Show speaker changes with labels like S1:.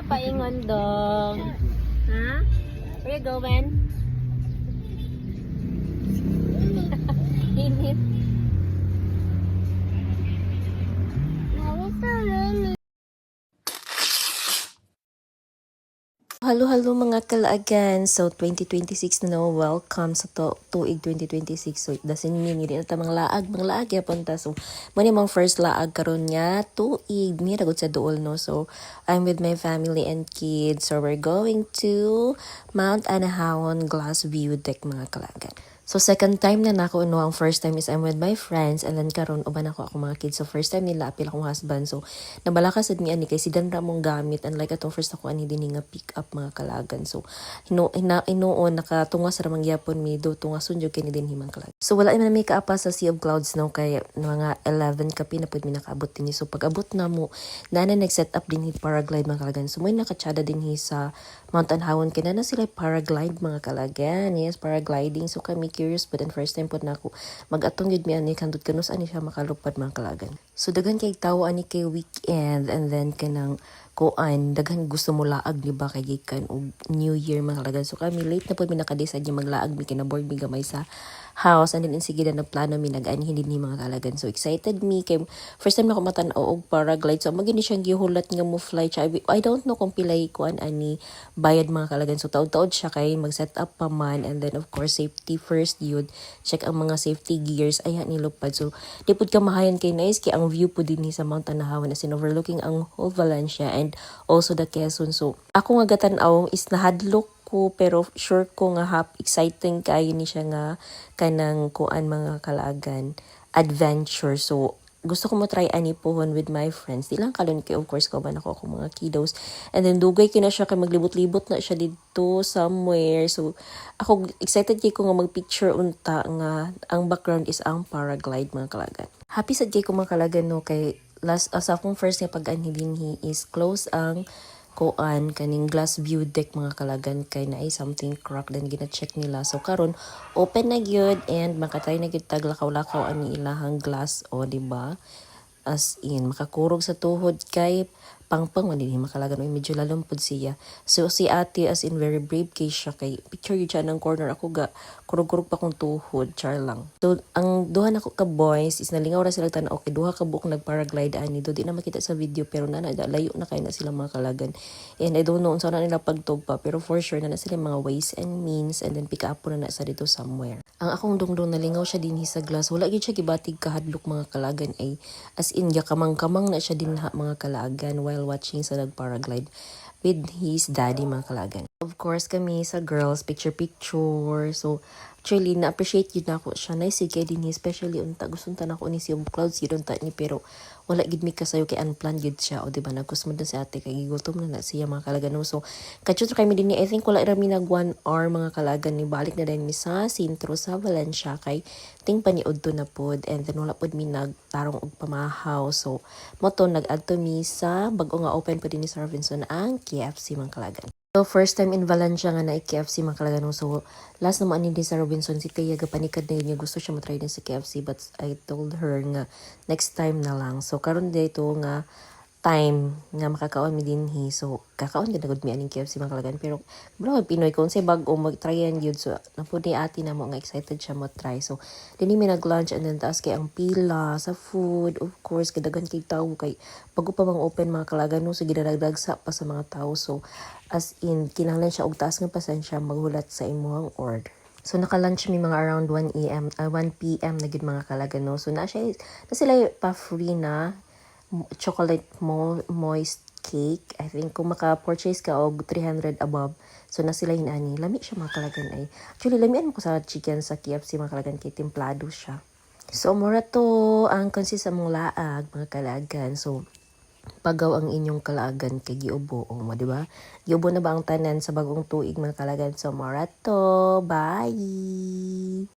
S1: paingon dong. Ha? Where you going? Init. Halo mga kalaagan. So 2026 na no, welcome sa tuig 2026. So it doesn't mean hindi na ta mga laag yapon ta. So muna mga first laag karon nga tuig mi ragod sa duol no. So I'm with my family and kids. So we're going to Mount Anahawan Glass View Deck mga kalaagan. So second time na nako no, ang first time is I'm with my friends and then karon uban ako mga kids. So first time nila apil akong husband. So nabalaka sad mi ani kay si Dan Ramong gamit and like atong first ako ani dinhi nga pick up mga kalagan. So inuon nakatungas ra mangyapon mi do tungason jud kini dinhi mga kalagan. So wala man mi kaapa sa Sea of Clouds no kay mga 11 kapi na pud mi nakaabot dinhi. So pag abot na mo na nag-set up dinhi paraglide mga kalagan. So may nakachada dinhi sa Mount Anahawan kay na sila paraglide mga kalagan. Yes, paragliding. So kami curious but then first time po na ako mag-atong yun mi ani kandot kanus ani siya makalupad mga kalagan. So daghan kay tawo ani kay weekend and then kanang kuan daghan gusto mo laag di ba kay gikan og New Year mga kalagan. So kami late na po mi naka-decide nga maglaag mi kinaboard mi gamay sa house and then sige na nagplano mi nag-ani hindi ni mga kalagan. So excited mi kay first time na ko matan-aw og paraglide. So magini siyang gihulat nga mo fly siya. I don't know kung pilay kuan ani bayad mga kalagan. So taod-taod siya kay mag-set up pa man and then of course safety first yun. Check ang mga safety gears ayan nilupad. So di pud ka mahayan kay nice kay ang view po din sa Mount Anahawan as in overlooking ang whole Valencia and also the Quezon. So ako nga gatan-aw is nahadlok ko pero sure ko nga exciting kayo ni siya nga kanang kuan mga kalagan adventure. So gusto ko mo try ani pohon with my friends. Di lang kalon kay of course ko ba nako ako mga kiddos. And then dugay kina siya kay maglibot-libot na siya dito somewhere. So ako excited kay ko nga magpicture unta nga ang background is ang paraglide mga kalagan. Happy sad kay ko mga kalagan no kay last sa akong first nga pag-anhi dinhi is close ang kuan kaning glass view deck mga kalagan kay naay something crack then gina-check nila. So karon open na gyud and makatry na gyud tag lakaw-lakaw ani ilahang glass o di ba? As in makakurog sa tuhod kay pangpang man dinhi makalagan oy medyo lalumpod siya. So si ate as in very brave kay siya kay picture yun siya ng corner ako ga kurog-kurog pa kong tuhod char lang. So ang duha na ko ka boys is nalingaw ra sila tan okay duha ka buok nagparaglide ani do di na makita sa video pero na layo na kay na sila mga kalagan. And I don't know unsa na nila pagtugpa pero for sure na sila mga ways and means and then pick up na sa dito somewhere. Ang akong dungdung nalingaw siya dinhi sa glass wala gyud siya gibatig kahadlok mga kalagan ay as in kamang-kamang na siya din mga kalagan while watching sa nagparaglide with his daddy mga kalagan. Of course kami sa girls picture. So actually na-appreciate yun na ako siya. Nice kay din especially unta gusto ta na ko ni si Clouds yun unta ni pero wala gid mi kasayo kay unplanned yun siya o di ba nagkusmod na si ate kay gigutom na siya mga kalagan. So kachut kay mi din I think wala ra mi nag 1 hour mga kalagan ni balik na din mi sa sentro sa Valencia kay ting paniud to na pod and then wala pod mi nagtarong og pamahaw. So moto nag-adto mi sa bag-o nga open pa din ni Sir Robinson ang KFC mga kalagan. So, first time in Valencia nga na KFC mga kalagan. So, last naman din sa Robinson City, gapanikad na yun niya. Gusto siya matry din sa KFC but I told her nga next time na lang. So, karon dito nga time nga makakaon mi dinhi. So, kakaon din agad mi aning KFC mga kalagan. Pero, bro, Pinoy kung say bag-o mag-try yan yun. So, napod ni ate na mo nga excited siya mo-try. So, din mi nag-lunch and then taas kay ang pila sa food. Of course, kadagan kay tao kay bago pa mang open mga kalagan. No, so, ginadagdagsa pa sa mga tao. So, as in, kinahanglan siya og taas nga pasensya maghulat sa imong order. So naka-lunch mi mga around 1 PM na gid mga kalagan no. So na sila pa free na chocolate moist cake. I think kung maka-purchase ka og 300 above, so na sila hinani. Lami siya mga kalagan ay. Actually lamian ko sa chicken sa KFC mga kalagan kay templado siya. So mura to ang consist sa mong laag mga kalagan. So pagaw ang inyong kalaagan kay giubo mo, di ba? Giubo na ba ang tanan sa bagong tuig mga kalagan? So, marato. Bye!